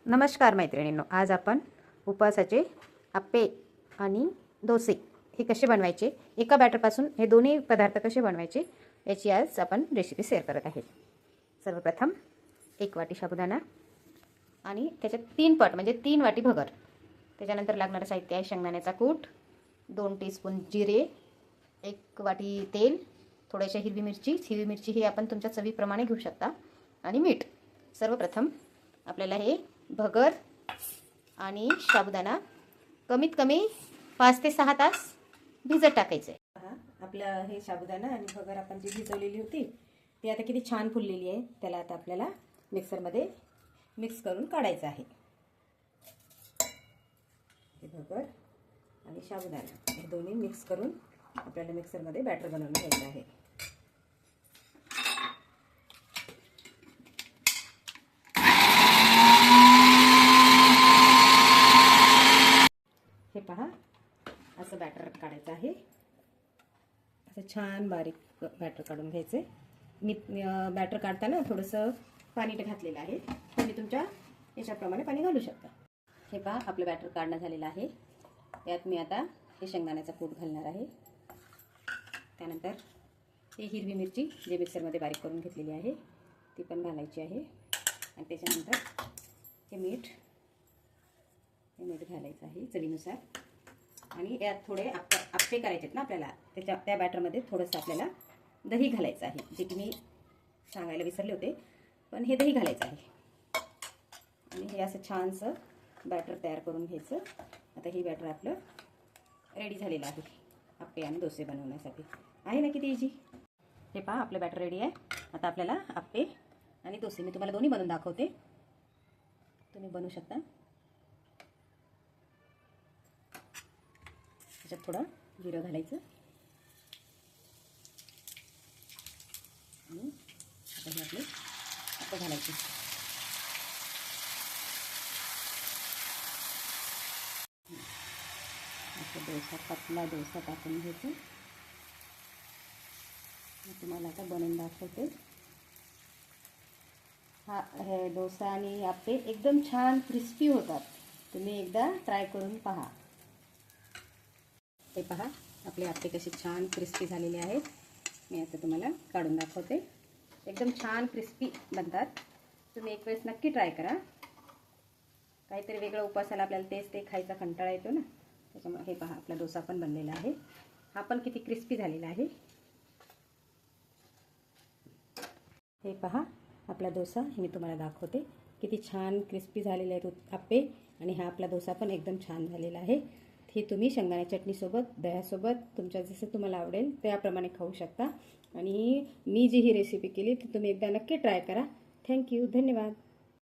नमस्कार मैत्रिणींनो, आज आपण उपवासाचे आप्पे आणि डोसे हे कसे बनवायचे, एका बॅटरपासून हे दोन्ही पदार्थ कसे बनवायचे याची आज आपण रेसिपी शेअर करत आहे। सर्वप्रथम 1 वाटी साबुदाणा आणि त्याच्यात 3 पट म्हणजे 3 वाटी भगर। त्याच्यानंतर लागणारं साहित्य आहे शेंगदाण्याचा कूट, 2 टीस्पून जिरे, 1 वाटी तेल, थोड्याशा हिरवी मिरची ही आपण तुमच्या चवीप्रमाणे घेऊ शकता आणि मीठ। सर्वप्रथम आपल्याला हे भगर आणि साबुदाणा कमीत कमी 5 ते 6 तास भिजत टाकायचं आहे। आपलं हे साबुदाणा आणि भगर आपण जी भिजवलेली होती ती आता किती छान फुललेली आहे। त्याला आता आपल्याला मिक्सरमध्ये मिक्स करून काढायचं आहे। हे भगर आणि साबुदाणा हे दोन्ही मिक्स करून आपल्याला मिक्सरमध्ये बॅटर बनवून घ्यायचं आहे। हे पहा, असं बॅटर काढायचं आहे। असं छान बारीक बॅटर काढून घ्यायचे। मी बॅटर काढताना थोडंसं पाणी घातलेलं आहे, तुम्ही तुमच्या याच्याप्रमाणे पाणी घालू शकता। हे पहा, आपलं बॅटर काढणं झालेलं आहे। यात मी आता हे शेंगदाण्याचा कूट घालणार आहे। त्यानंतर हे हिरवी मिरची जे मिक्सरमध्ये बारीक करून घेतलेली आहे ती पण घालायची आहे आणि त्याच्यानंतर हे मीठ घालायचं आहे चवीनुसार। आणि यात थोडे आप्पे करायचे आहेत ना आपल्याला, त्या बॅटरमध्ये थोडंसं आपल्याला दही घालायचं आहे, जे की मी सांगायला विसरले होते, पण हे दही घालायचं आहे। आणि हे असं छानसं बॅटर तयार करून घ्यायचं। आता हे बॅटर आपलं रेडी झालेलं आहे आप्पे आणि डोसे बनवण्यासाठी। आहे ना किती इझी। हे पहा, आपलं बॅटर रेडी आहे। आता आपल्याला आप्पे आणि डोसे मी तुम्हाला दोन्ही बनवून दाखवते, तुम्ही बनवू शकता। त्याच्यात थोडं जिरं घालायचं आणि आता हे आपले आप्पे घालायचे। डोसा, पतला डोसा टाकून घ्यायचं। मी तुम्हाला आता बनवून दाखवते। हे डोसा आणि आप्पे एकदम छान क्रिस्पी होतात, तुम्ही एकदा ट्राय करून पहा। हे पहा, आपले आप्पे कसे छान क्रिस्पी झालेले आहेत। मी आता तुम्हाला काढून दाखवते। एकदम छान क्रिस्पी बनतात, तुम्ही एक वेळेस नक्की ट्राय करा। काहीतरी वेगळं उपवासाला आपल्याला तेच ते खायचा कंटाळा येतो ना, त्याच्यामुळे हे पहा, आपला डोसा पण बनलेला आहे। हा पण किती क्रिस्पी झालेला आहे। हे पहा, आपला डोसा मी तुम्हाला दाखवते, किती छान क्रिस्पी झालेले आहेत आप्पे आणि हा आपला डोसा पण एकदम छान झालेला आहे। हे तुम्ही शेंगदाणा चटणीसोबत, दह्यासोबत, तुमच्या जसं तुम्हाला आवडेल त्याप्रमाणे खाऊ शकता। आणि मी जी ही रेसिपी केली ती तुम्ही एकदा नक्की ट्राय करा। थँक्यू, धन्यवाद।